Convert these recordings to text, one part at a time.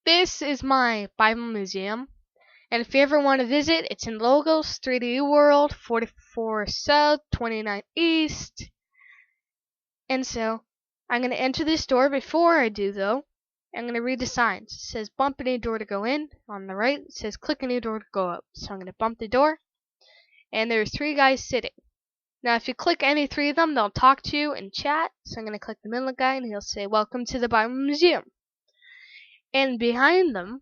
This is my Bible museum, and if you ever want to visit, it's in Logos, 3D World, 44 South, 29 East. And so, I'm going to enter this door. Before I do, though, I'm going to read the signs. It says bump any door to go in. On the right, it says click any door to go up. So I'm going to bump the door, and there's 3 guys sitting. Now, if you click any 3 of them, they'll talk to you and chat. So I'm going to click the middle guy, and he'll say, "Welcome to the Bible Museum." And behind them,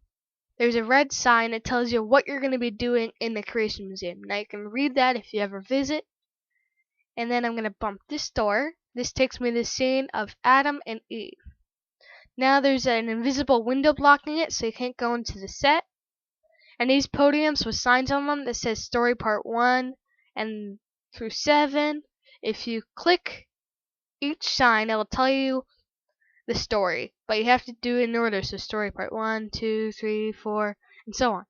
there's a red sign that tells you what you're going to be doing in the Creation Museum. Now, you can read that if you ever visit. And then I'm going to bump this door. This takes me to the scene of Adam and Eve. Now, there's an invisible window blocking it, so you can't go into the set. And these podiums with signs on them that says Story Part 1 and through 7. If you click each sign, it will tell you the story, but you have to do it in order. So story part 1, 2, 3, 4, and so on.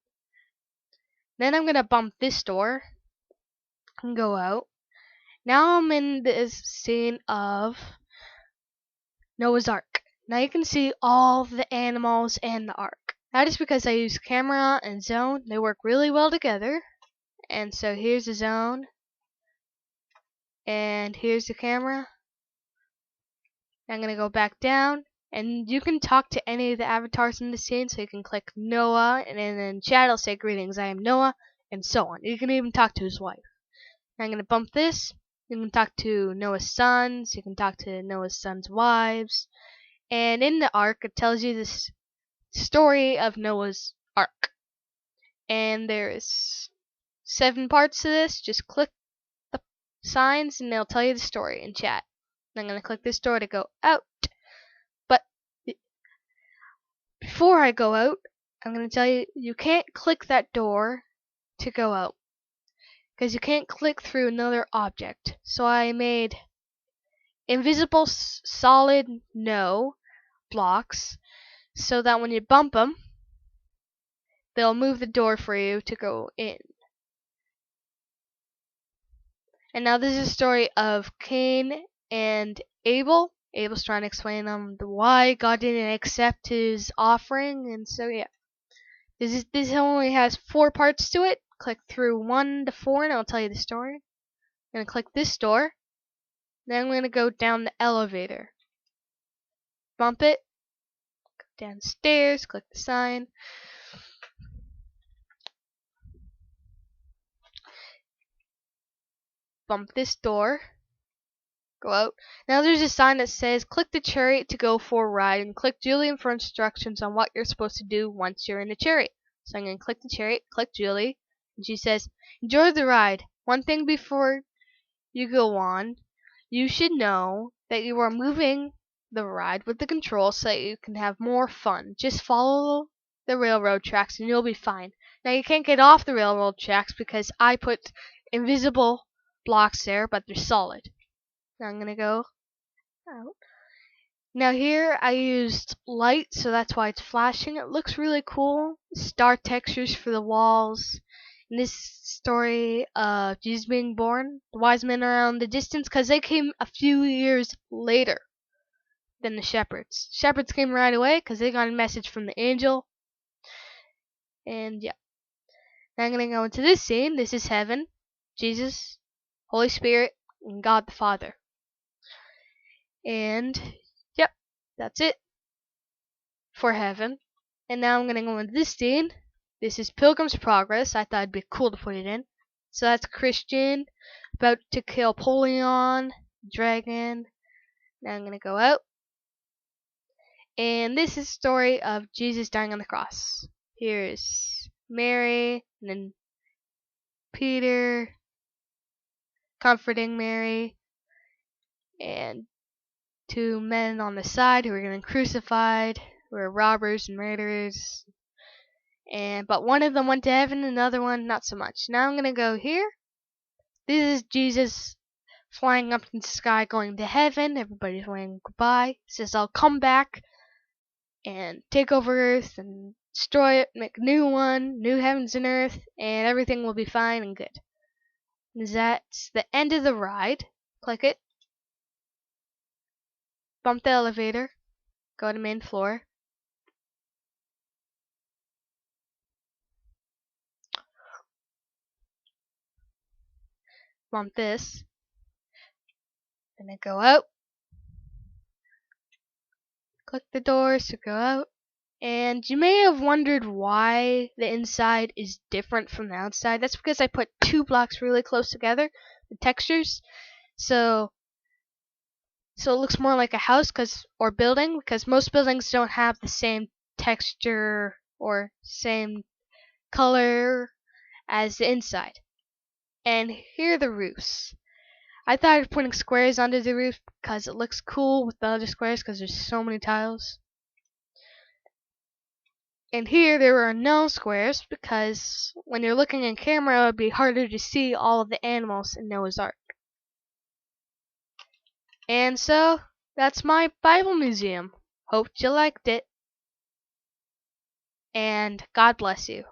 Then I'm gonna bump this door and go out. Now I'm in this scene of Noah's Ark. Now you can see all the animals and the ark. That is because I use camera and zone. They work really well together. And so here's the zone, and here's the camera. I'm gonna go back down, and you can talk to any of the avatars in the scene. So you can click Noah, and then chat will say greetings, I am Noah, and so on. You can even talk to his wife. I'm gonna bump this. You can talk to Noah's sons. You can talk to Noah's sons' wives. And in the ark, it tells you this story of Noah's ark. And there's 7 parts to this. Just click the signs, and they'll tell you the story in chat. I'm gonna click this door to go out. But before I go out, I'm going to tell you, you can't click that door to go out, because you can't click through another object. So I made invisible solid no blocks, so that when you bump them, they'll move the door for you to go in. And now this is a story of Cain and Abel. Abel's trying to explain why God didn't accept his offering, and so yeah. This only has 4 parts to it. Click through 1 to 4 and it'll tell you the story. I'm going to click this door. Then I'm going to go down the elevator. Bump it. Go downstairs. Click the sign. Bump this door. Go out. Now there's a sign that says click the chariot to go for a ride, and click Julian for instructions on what you're supposed to do once you're in the chariot. So I'm going to click the chariot, click Julie, and she says, enjoy the ride. One thing before you go on, you should know that you are moving the ride with the controls so that you can have more fun. Just follow the railroad tracks and you'll be fine. Now you can't get off the railroad tracks because I put invisible blocks there, but they're solid. Now I'm gonna go out. Now here I used light, so that's why it's flashing. It looks really cool. Star textures for the walls. In this story of Jesus being born, the wise men are in the distance because they came a few years later than the shepherds. Shepherds came right away because they got a message from the angel. And yeah. Now I'm going to go into this scene. This is heaven, Jesus, Holy Spirit, and God the Father. And yep, that's it for heaven. And now I'm going to go into this scene. This is Pilgrim's Progress. I thought it'd be cool to put it in. So that's Christian about to kill Polion, dragon. Now I'm going to go out. And this is the story of Jesus dying on the cross. Here's Mary, and then Peter comforting Mary, and 2 men on the side who are getting crucified, who are robbers and murderers. But one of them went to heaven, another one not so much. Now I'm gonna go here. This is Jesus flying up in the sky going to heaven. Everybody's waving goodbye. He says I'll come back and take over Earth and destroy it, make a new one, new heavens and earth, and everything will be fine and good. And that's the end of the ride. Click it. Bump the elevator. Go to main floor. on this. Then I go out. Click the doors to go out. And you may have wondered why the inside is different from the outside. That's because I put two blocks really close together, the textures. So it looks more like a house or building, because most buildings don't have the same texture or same color as the inside. And here are the roofs. I thought of putting squares under the roof because it looks cool with the other squares because there's so many tiles. And here there are no squares because when you're looking in camera it would be harder to see all of the animals in Noah's Ark. And so that's my Bible museum. Hope you liked it. And God bless you.